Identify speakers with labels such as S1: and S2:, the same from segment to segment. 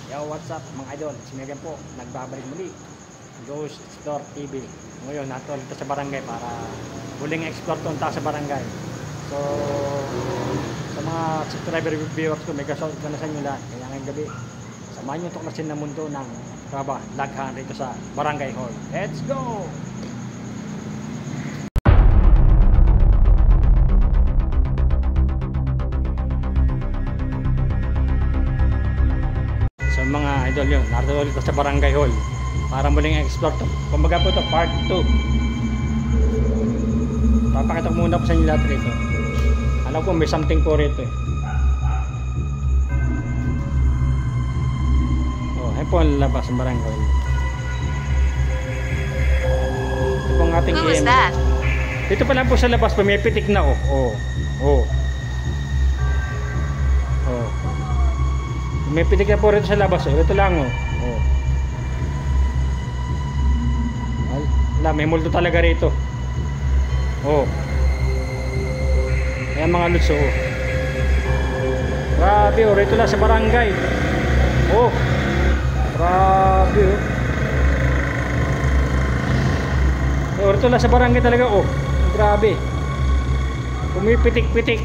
S1: Yo, what's up mga idol? Si Megan po, nagbabalik muli. Ghost Store TV. Ngayon, nato dito sa barangay para huling explore tunta sa barangay. So, sa mga subscriber viewers ko, mega shout ko na sa inyo lahat. Kaya ngayong gabi, samahan nyo tuklasin na mundo ng laghan rito sa Barangay Hall. Let's go! Mga idol yun, narito ulit sa Barangay Hall para muling explore to. Kumbaga po to part 2. Papakita ko muna po sa inyo lahat rito. Alam ko may something po rito eh. Oh, ayun po ang labas ng Barangay Hall. Ito po ang ating
S2: Who is that?
S1: Dito pa lang po sa labas, pumipitik na oh. Oh. May pitik na po rito sa labas. Ito lang oh. Wala, may multo talaga rito. Ayan mga lutso oh. Grabe oh, rito lang sa barangay. Grabe oh. Rito lang sa barangay talaga oh. Grabe. Pumipitik-pitik.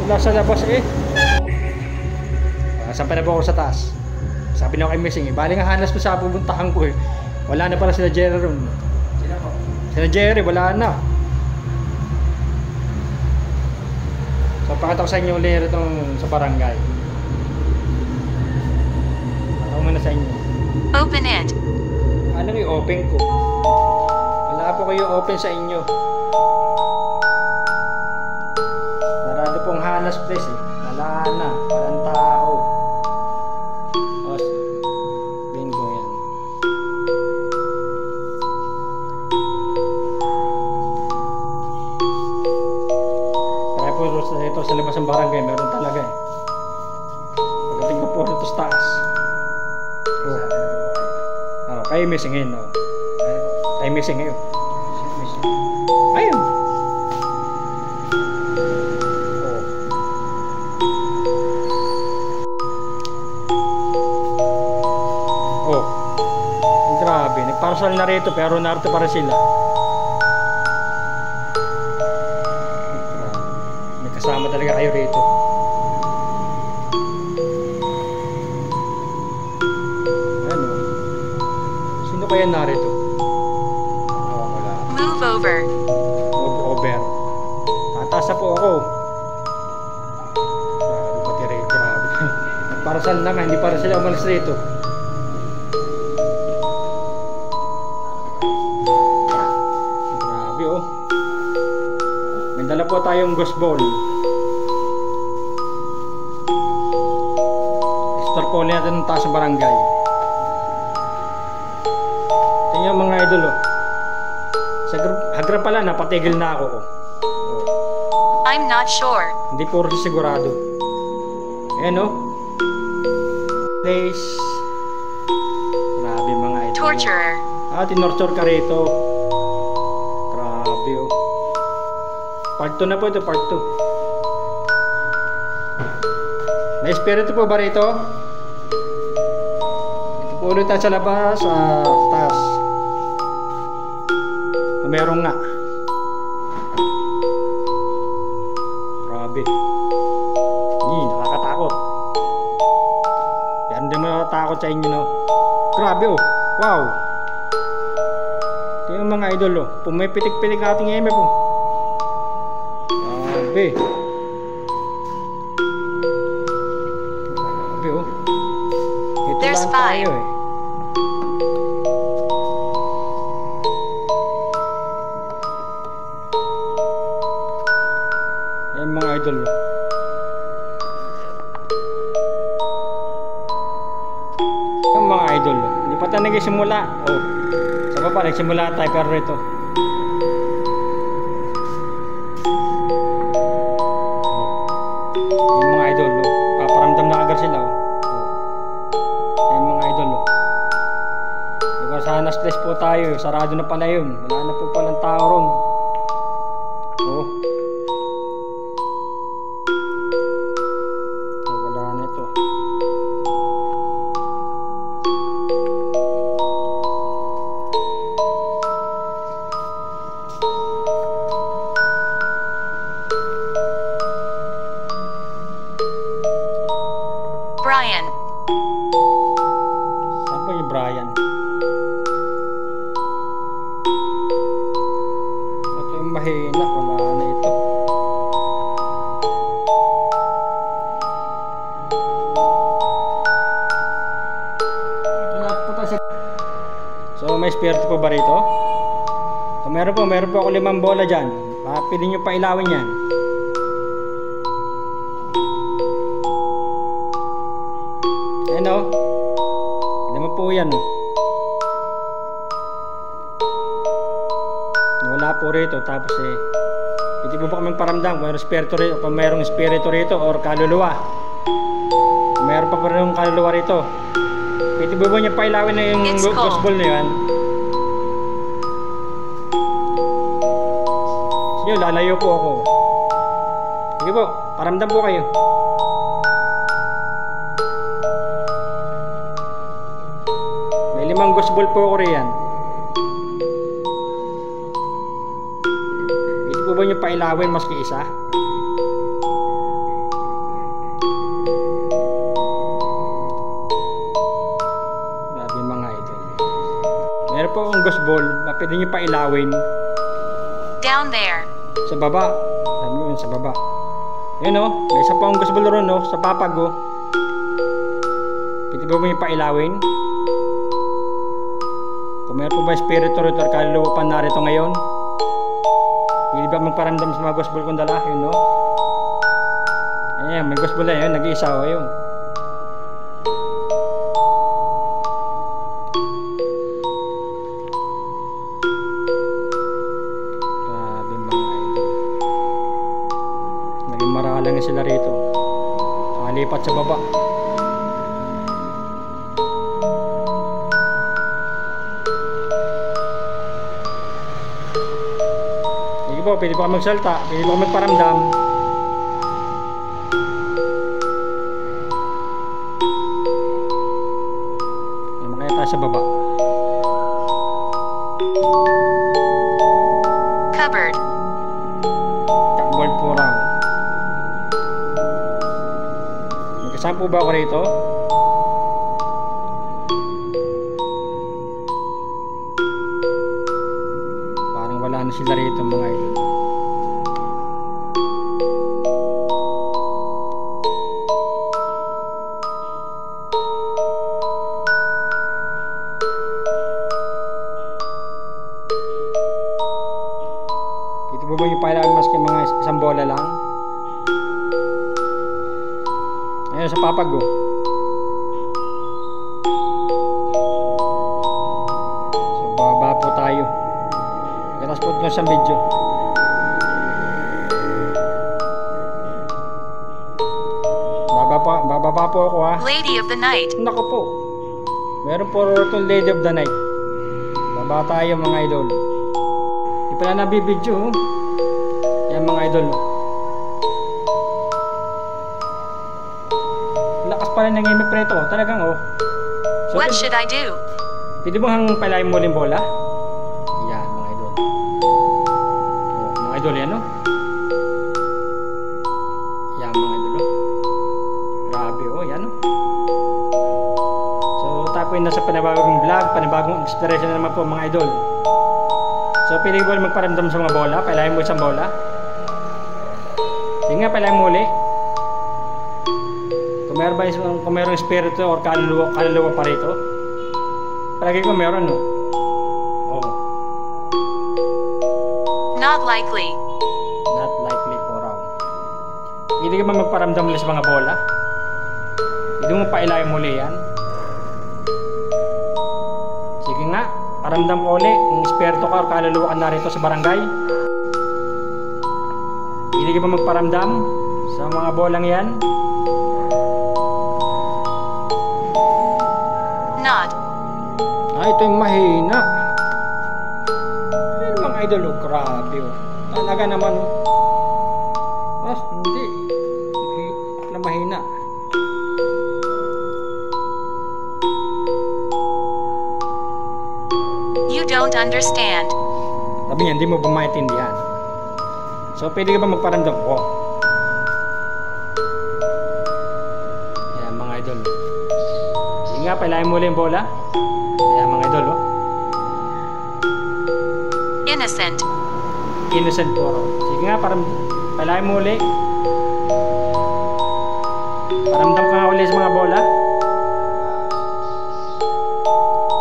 S1: Wala sa labas eh. Sampai na po ako sa taas. Sabi na ako kay Missing eh. Bali nga hanas po sa pupuntahan ko eh. Wala na pala sila Jerry ron. Sila po? Sila Jerry, wala na. So pakita ko sa inyo ulit itong sa barangay. Pakita ko muna sa inyo.
S2: Open it.
S1: Anong i-open ko? Wala po kayo open sa inyo. Pong hanas place eh. Wala na. Walang tao. Bingo yan. Kaya po ito sa labas ng barangay meron talaga eh. Pagdating ko po ito sa taas. Kayo missing ngayon kayo missing ngayon. Ayun. Grabe, nagparasal na rito pero narito para sila. May kasama talaga kayo rito. Ano? Sino kaya narito? Wala.
S2: Move over.
S1: Move over. Tataas na po ako. Grabe pati rito, grabe. Nagparasal na nga, hindi para sila umalis rito. May dala po tayong ghost ball. Explore po natin ng taas sa barangay. Tingnan mga idol oh. Sa hagra pala napatigil na ako oh.
S2: I'm not sure.
S1: Hindi po rin sigurado. Ayan oh. Place. Grabe mga idol.
S2: Torturer.
S1: Tinorture ka rito. Grabe oh. Part 2 na po ito, part 2. May espiritu po ba rito? Ito po ulit sa labas, taas. Merong nga. Grabe. Nakakatakot. Yan din mo nakatakot sa inyo, no? Grabe oh. Wow. Ito yung mga idol oh. Pumipitik-pitik ating eme po. Grabe oh. Ito
S2: There's
S1: lang
S2: 5.
S1: tayo eh. Ayan mga idol oh. Ayan mga idol oh. Hindi pa tayo nagsimula oh. Sa baba nagsimula tayo pero ito yung mga idol oh. Paparamdam na agad sila oh. Yung mga idol oh. Diba sa Hanas Place po tayo, sarado na pala yun. Wala na po palang tao ron. Oh.
S2: Brian.
S1: Saan po yung Brian? Ito yung mahina. Wala na ito. So may spare po ba rito? So meron po ako 5 bola dyan. Pili nyo pa ilawin yan. Ayan o. Naman po yan o. Wala po rito. Tapos pwede po ba kami paramdam kung mayroong espiritu rito or kaluluwa. Kung mayroon pa rin yung kaluluwa rito, pwede po ba niya pailawin na yung gospel na yan? Sige, lalayo po ako. Sige po, paramdam po kayo. May 5 gospel po ako riyan. Pwede po ba niyo pailawin maski isa? Grabe mga idol. Meron po akong gospel, pwede niyo pailawin.
S2: Down there.
S1: Sa baba. Sabi nyo yun, sa baba. Yun o, may isa pa akong gospel ron o, sa papag o. Pwede ba mo yung pailawin? Kung meron po ba espiritu rito or kaluluwa pa narito ngayon, pwede ba magparamdam sa mga gospel kong dala? Yun o. Ayan, may gospel na yun, nag-iisa o yun. Maralang sila rito. Lipat sa baba. Sige po, pwede pa magsalta, pwede pa magparamdam. Makaya tayo sa baba.
S2: Cupboard.
S1: Cupboard po raw. Saan po ba ako rito? Parang wala na sila rito mga idol. Dito po ba yung pailawin maski mga isang bola lang? Ayan sa papag ko. So baba po tayo. Pagkatas po ito sa video. Bababa po ako ha.
S2: Lady of the night.
S1: Nako po. Meron po itong Lady of the night. Baba tayo mga idol. Di pala nabibidyo. Yan mga idol. Lakas pala ng imip preto, talagang oh. So,
S2: What should I do?
S1: pwede mo hang palayin mo yung bola? Yan mga idol. Oh, mga idol yan oh. Yan mga idol oh. Grabe oh, yan oh. So tayo po yung nasa panibagong vlog, panibagong inspiration na naman po mga idol. So pwede ko magparamdam sa mga bola, palayin mo isang bola. Sige nga, palayin mo ulit. Kung mayroong espiritu or kaluluwa pa rito, palagi ko meron no. Oh.
S2: Not likely.
S1: Not likely po raw. Hindi ka ba magparamdam ulit sa mga bola? Hindi mo pailayan muli yan. Sige nga, paramdam ko ulit kung espiritu ka or kaluluwa ka narito sa barangay. Hindi ka ba magparamdam sa mga bolang yan?
S2: Not.
S1: Ito yung mahina. Ayun mga idol, oh, grabe oh. Talaga naman oh. Hindi. Mahina.
S2: You don't understand.
S1: Sabi niya, hindi mo ba maintindihan? So, pwede ka ba magparamdam? Oh. Ayan mga idol. Sige nga, pailahin mo ulit yung bola. Ayan mga idol, oh.
S2: Innocent.
S1: Innocent puro. Sige nga, pailahin mo ulit. Paramdam ka nga ulit sa mga bola.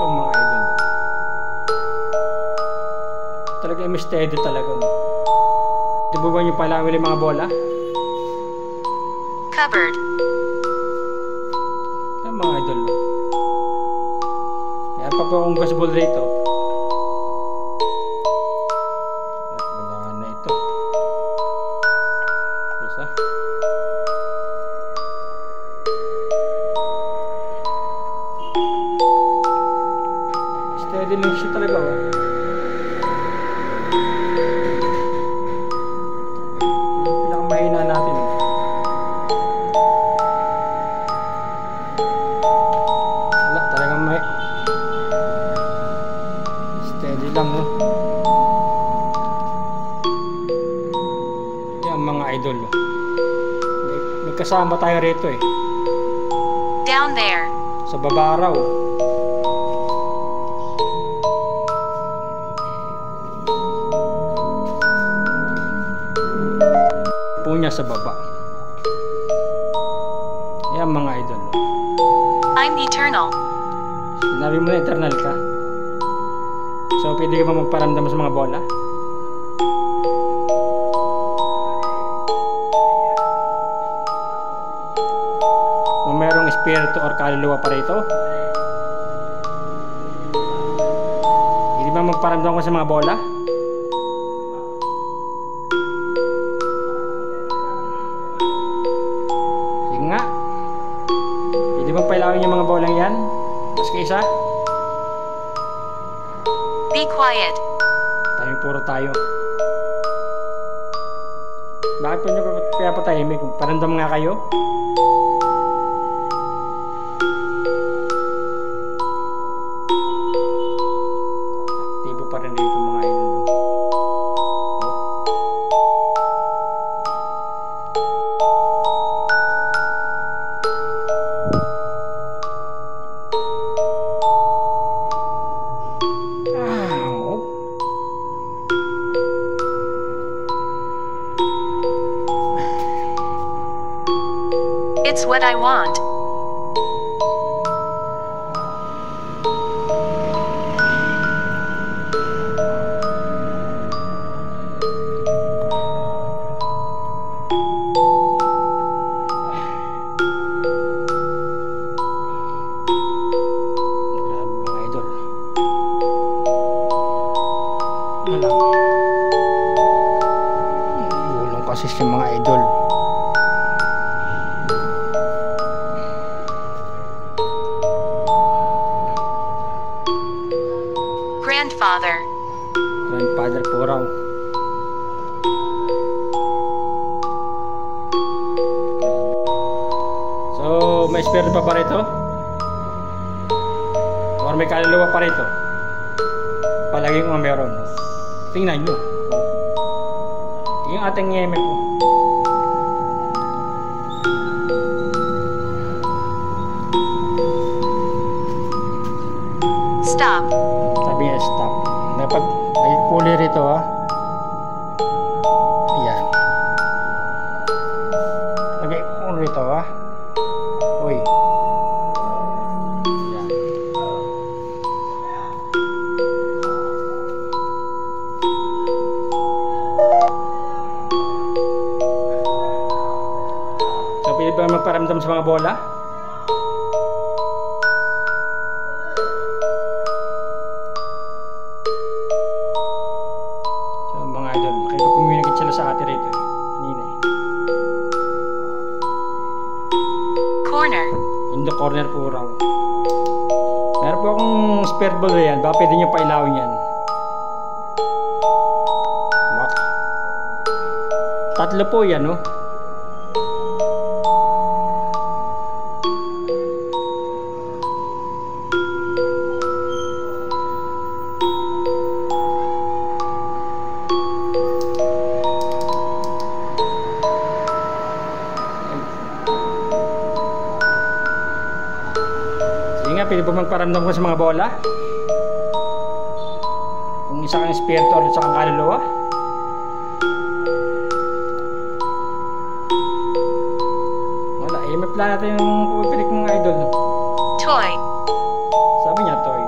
S1: Oh mga idol. Talaga yung steady talaga, oh. Di ba nyo pailahin ulit mga bola?
S2: Cupboard.
S1: Ayan mga idol, oh. Meron pa po akong gasball rito. Wala na ito. Isa. Steady lang siya talaga, oh. Pinakamahina natin, oh. Wala, talagang may steady lang, oh. Yan mga idol, oh. May kasama tayo rito, eh.
S2: Down there.
S1: Sa baba raw. Po niya sa baba. Yan mga idol.
S2: I'm eternal.
S1: Sinabi mo na eternal ka. So pwede ka ba magparamdam sa mga bola? Kung merong espiritu or kaluluwa pa rito, pwede ba magparamdam ka sa mga bola? Sige nga. Pwede bang pailawin yung mga bolang yan? Mas kaisa?
S2: Be quiet.
S1: Tayo puro tayo. Bakit po nyo kaya patahimik? Paramdam nga kayo? Aktibo pa rin dito mga idol.
S2: It's what I want.
S1: Mga idol. Wala. Gulong kasi si mga idol.
S2: Grandfather.
S1: Grandfather po raw. So, may spirit pa ba rito? Or may kaluluwa pa rito? Palaging meron. Tingnan nyo. Yung ating ngeme po.
S2: Stop.
S1: Sabi niya stop. May puli rito, ha. Yan. Lagay ko rito, ha. Uy. Yan. So pwede ba magparamdam sa mga bola? Mga idol, makipag-communicate sila sa atin rito. Kanina eh.
S2: Corner.
S1: In the corner po raw. Meron po akong spare ball yan. Baka pwede nyo pailawin yan. Tatlo po yan, no? Sige nga, nga, pwede po magparamdam ko sa mga bola. Kung isa kang espiritu or isa kang kaluluwa. Wala, eh may plan natin yung pupilik mga idol.
S2: Toy.
S1: Sabi niya, toy.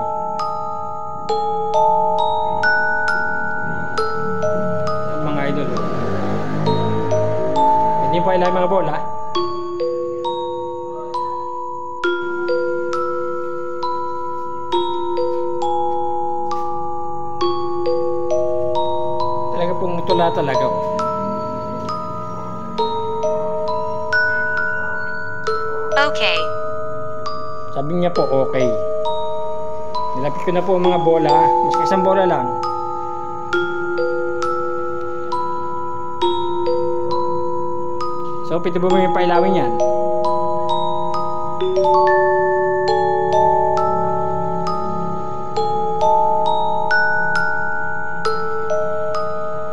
S1: Mga idol. Hindi pa ilang mga bola. Talaga pong tula talaga.
S2: Okay.
S1: Sabi niya po, okay. Nilapit ko na po ang mga bola. Mas isang bola lang. So, pwede po may pailawin yan.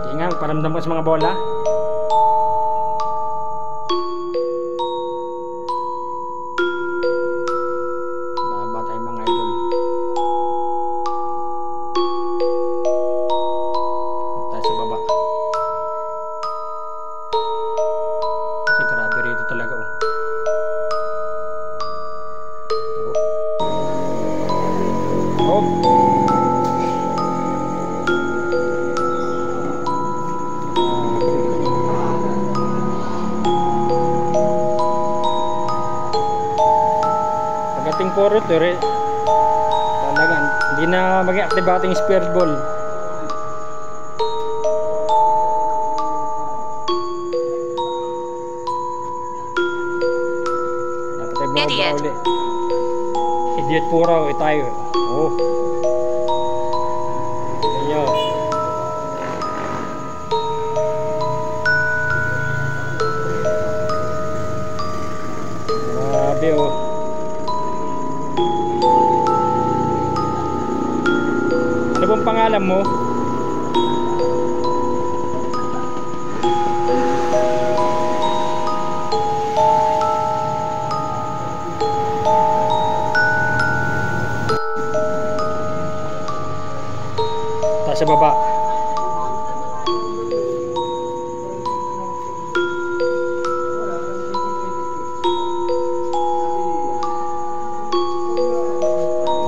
S1: Sige nga, paramdam ko sa mga bola. Baba tayo mga idol. Tayo sa baba. Kasi grabe rito talaga oh. Oh. Pagdating puro to talaga hindi na mag-active ating spirit ball.
S2: Idiot.
S1: Idiot po raw tayo. Oh. Ayo. Grabe oh. Ano bang pangalan mo? Sa baba.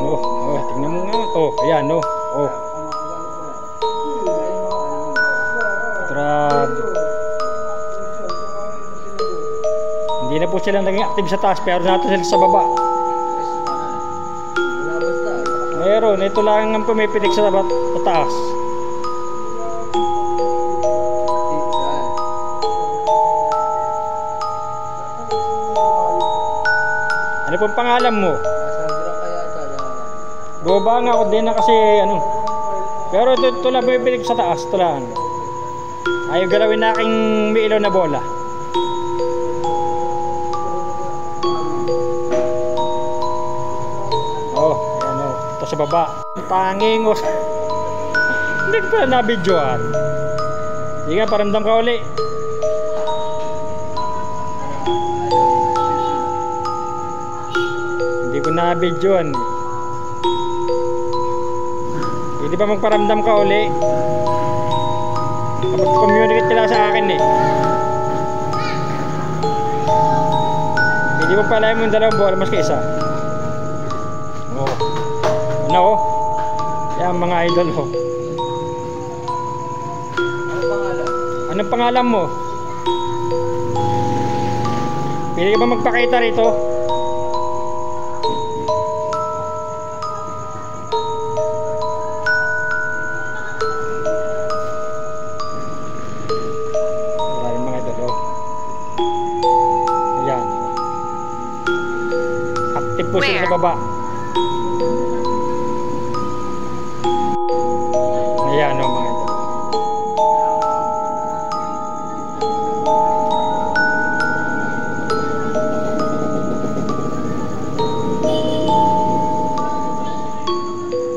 S1: Oh, tingnan mo nga. Oh, ayan, oh. Oh. Grabe. Hindi na po sila naging active sa taas, pero natin sila sa baba. Meron, ito lang ang pumipitik sa taas. Ano pong pangalan mo? Baba nga ako din na kasi ano. Pero ito lang pumipitik sa taas. Ito lang. Ayaw galawin na aking may ilaw na bola. Sa baba tanging hindi ko pala nabidyoan. Hindi nga, paramdam ka uli. Hindi ko nabidyoan. Hindi pa magparamdam ka uli kapag communicate ka sa akin eh. Hindi mo pala yung dalawang bola mas isa. Oh. Ano oh? Yan mga idol ho. Anong pangalan mo? Pwede ka ba magpakita rito? Maraming mga idol ho. Ayan ho. Active po sila sa baba. Ayan o mga ito.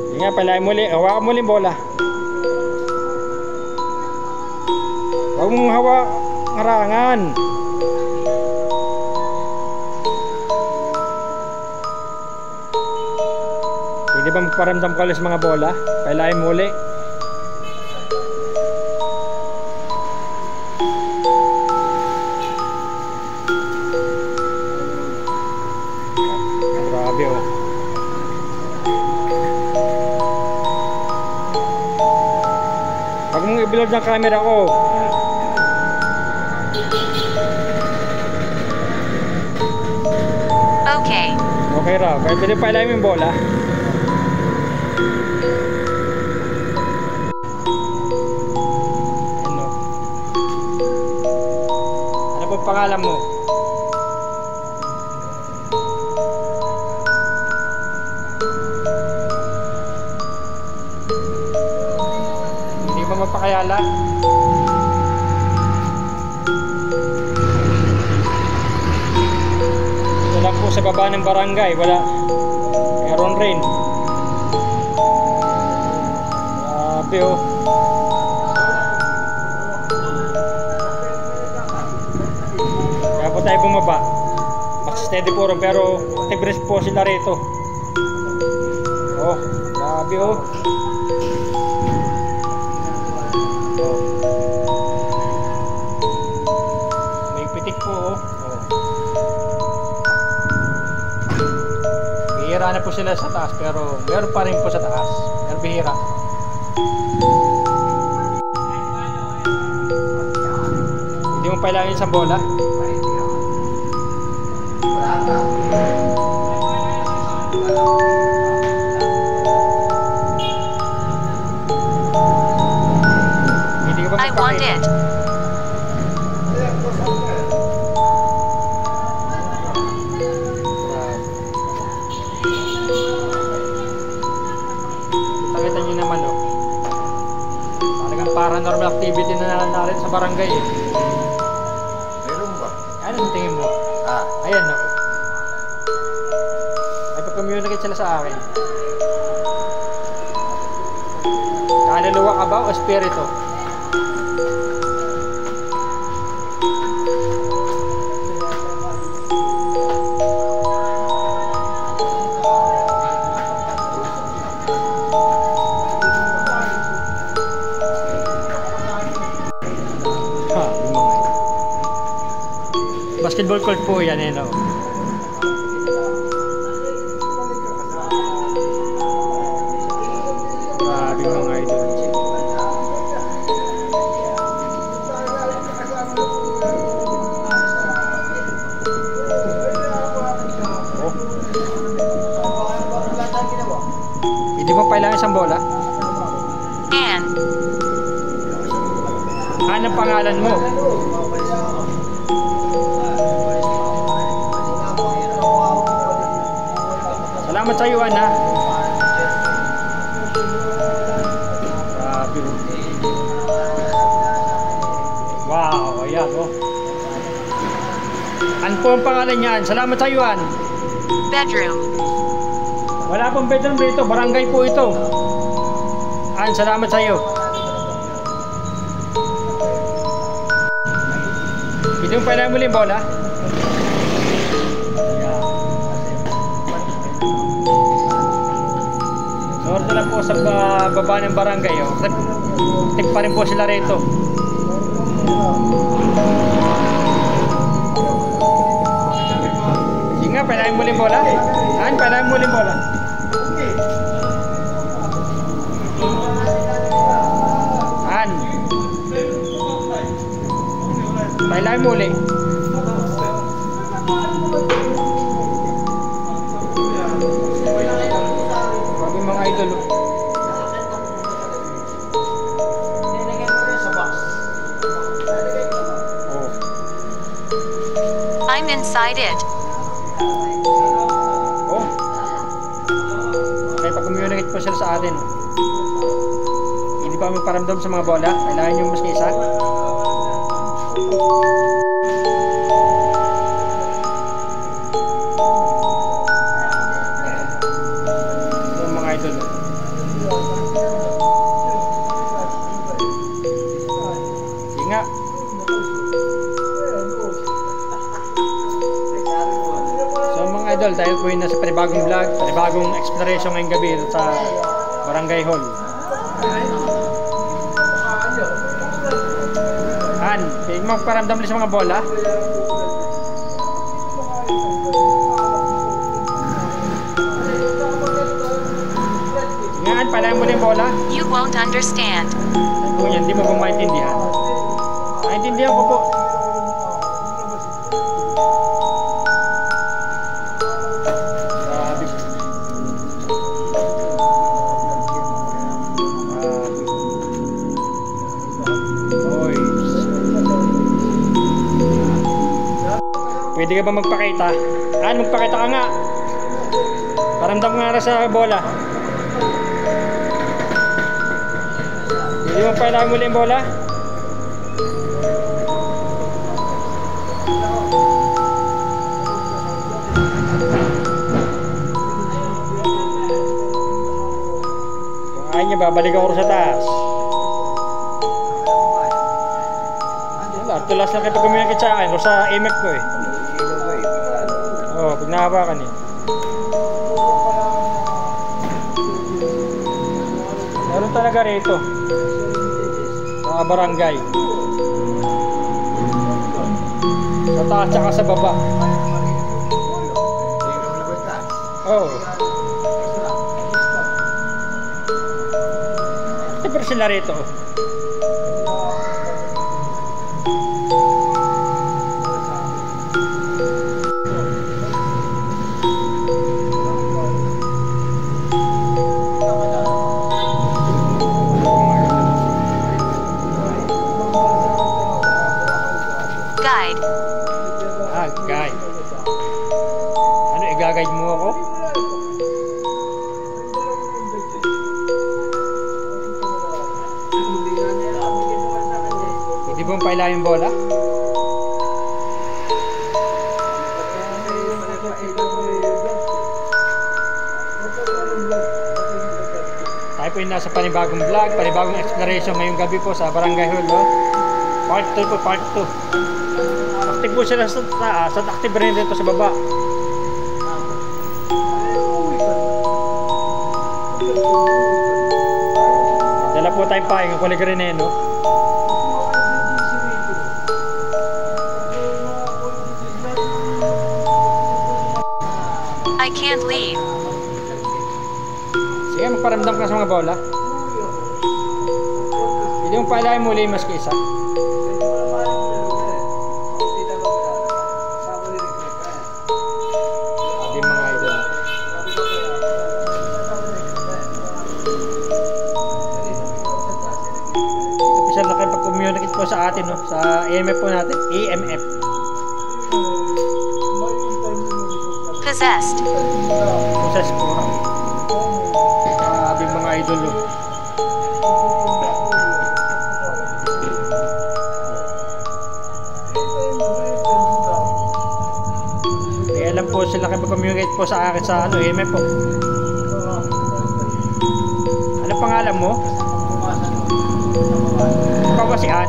S1: Hindi nga pala muli. Hawakan mo ulit bola. Huwag mong hawak ngarangan. Paramdam ko alis mga bola. Pailahin muli. Grabe oh. Pag mong i-build ng camera ko.
S2: Okay.
S1: Okay raw. Kaya pwede pailahin mo yung bola. Ano po pangalan mo? Hindi ba magpakayala? Ito lang po sa baba ng barangay. Wala. Meron rin. Grabe oh. Kaya po tayo bumaba. Mas steady po rin pero active po sila rito. Oh, grabe oh. May pitik po oh. Bihira na po sila sa taas pero meron pa rin po sa taas. Pero bihira. Hindi mo pailangin sa bola. Hindi ka ba
S2: I want it. Kita nyo naman oh. Talagang paranormal activity na narin sa barangay eh.
S3: Meron ba?
S1: Ano sa tingin mo? Ayan no. Ay pag-communicate sila sa akin. Kaluluwa ka ba o espiritu? Basketball court po yan eh no. Grabe mga idol. Oh. Hindi mo kailangan isang bola?
S2: Ann.
S1: Anong pangalan mo? Salamat sa iyo, Ana. Grabe. Wow, ayan oh. Ano po ang pangalan niyan? Salamat sa iyo, An.
S2: Bedroom.
S1: Wala pong bedroom dito, barangay po ito. An, salamat sa iyo. Hindi mo pala muli bola? Sordo lang po sa baba ng barangay oh. Tik pa rin po sila rito. Sige nga, pailahin mo ulit bola. An, pailahin mo ulit bola. An, pailahin mo ulit. Grabe mga idol oh.
S2: I'm inside it.
S1: Oh. Kaya pag-communicate po sila sa atin. Hindi pa magparamdam sa mga bola. Kailangan nyo mas isa. So mga idol. Sige nga. So mga
S2: idol, dahil po yun na sa panibagong vlog, panibagong exploration ngayong gabi sa Barangay Hall. Han, pwede mo paramdam ulit sa mga bola? Ngayon, palayan mo na yung bola.
S4: You won't understand.
S2: Kung yan, hindi mo ba maintindihan? Maintindihan ko po. Sabi ko. Oy. Pwede ka ba magpakita? Magpakita ka nga. Paramdam nga na sa bola. Hindi mo pailangan muli yung bola? Kung ayaw niya, babalik ako sa taas. Wala, tulas lang kayo pag communicate sa akin o sa MF ko eh. Oo, pag nahabakan eh. Meron talaga rito sa barangay, sa taas tsaka sa baba. Oo. Pero sila rito.
S4: Guide.
S2: Guide. Ano, i-guide mo ako? Hindi ba paila yung bola? Tayo po yung nasa panibagong vlog, panibagong exploration ngayong gabi po sa Barangay Hall. Part 2 po, part 2. Active po sila sa taas at active rin dito sa baba. Dala po tayong paing ang kulig rin eh, no?
S4: I can't leave.
S2: Sige, magparamdam ka sa mga bola. Hindi mo pailahin muli mas kisa. Hindi mga idol. Ito po siya nakipag-communicate po sa atin, no? Sa EMF po natin. EMF.
S4: Possessed.
S2: Process po. Sabi mga idol, no? Alam po sila nakipag-communicate po sa akin sa EMF po. Ano pangalan mo? Ikaw ba si Ann?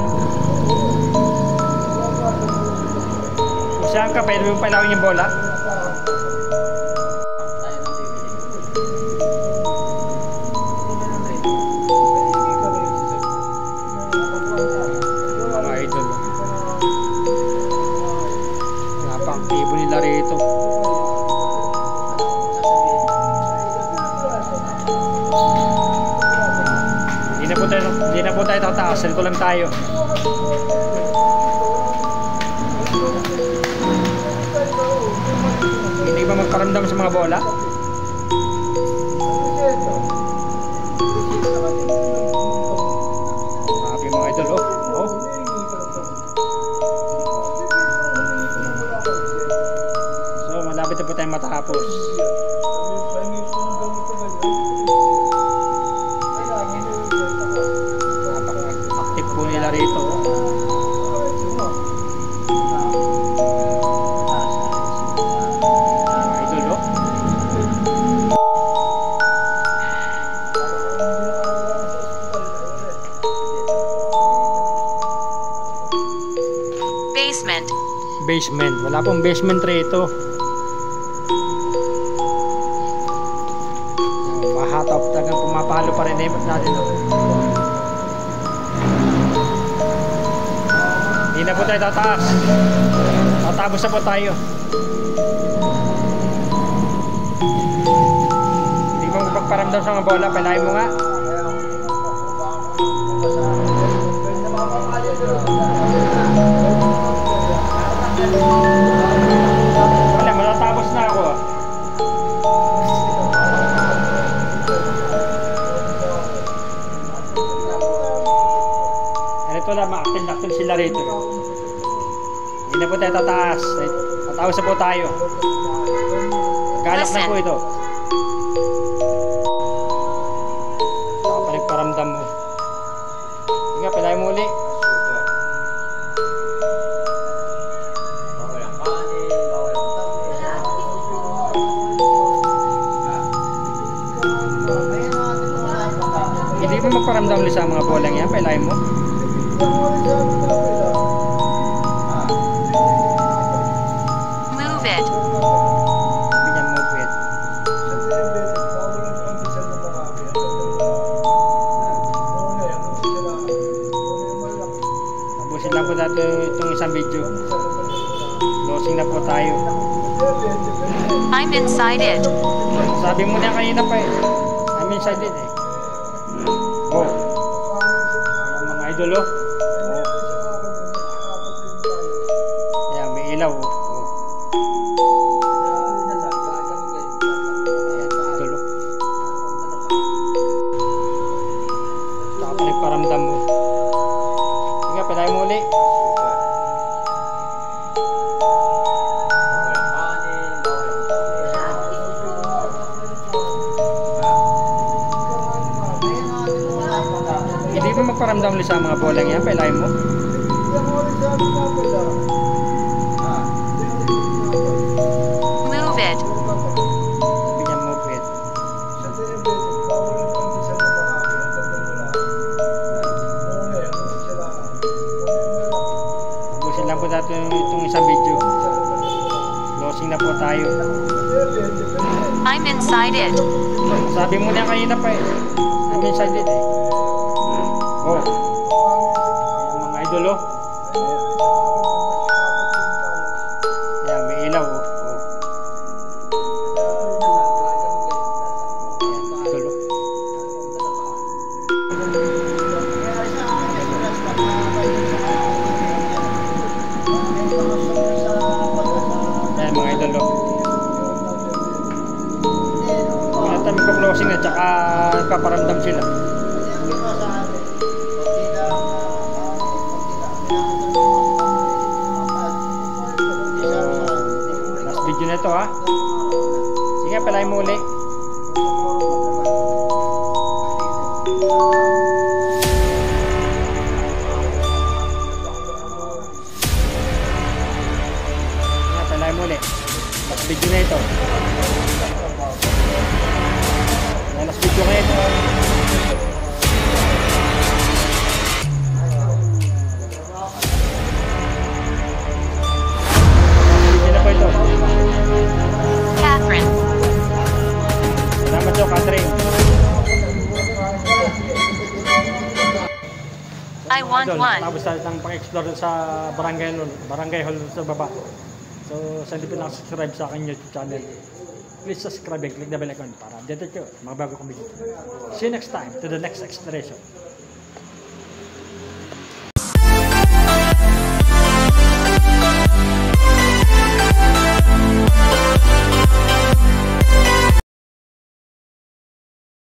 S2: Kung saan ka, pwede mo pailawin yung bola? Mga idol. Napaka-aktibo nila rito. Hindi na po tayo tataas. Dito lang tayo. Hindi ba magparamdam sa mga bola? Happy mga idol. Oh. So malapit na po tayo matapos. Napaka-active po nila rito.
S4: Basement.
S2: Basement. Wala pong basement rito. palo pa rin naimot natin. No? Hindi na po tayo tataas. Tatapos na po tayo. Hindi mo magpaparamdam sa mga bola. Palahin mo nga. Wala, matatapos na ako. Ito lang, maaktil-aktil sila rito. Hindi na po tayo tataas. Tatawas na po tayo. Galak na po ito. Saka pa nagparamdam mo. Sige, palahin mo uli. Hindi mo magparamdam ulit sa mga bolang yan. Palahin mo.
S4: Move it.
S2: Bigyan move it. Tapusin lang po dati itong isang video. Closing na po tayo.
S4: I'm inside it.
S2: Sabi mo na kanina pa eh. I'm inside it eh. Oh. Ayan, mga idol oh. Oh. Ayan, may ilaw oh. Oh. Ayan, idol oh. Saka pa nagparamdam mo. Sige, palahin mo uli. Hindi mo magparamdam ulit sa mga bolang yan. Palahin mo.
S4: Move it.
S2: Bigyan move it. Tapusin lang po dati itong isang video. Closing na po tayo.
S4: I'm inside it.
S2: Sabi mo na kanina pa eh. I'm inside it eh. Oh. Ayan, mga idol oh. Ayan, may ilaw oh. Oh. Ayan, idol oh. Ayan, mga idol oh. Kaya tayo magpa-closing na tsaka paparamdam sila. Last video na ito ha. Sige, palahin mo uli. Sige, palahin mo uli. Last video na ito. Last video na ito.
S4: Catherine.
S2: Salamat daw, Catherine.
S4: I want one.
S2: Tapos tayo ng pang-explore sa barangay hall sa baba. So, sa hindi pa nakasubscribe sa aking YouTube channel, please subscribe and click the bell icon para updated kayo mga bago kong video. See you next time to the next exploration.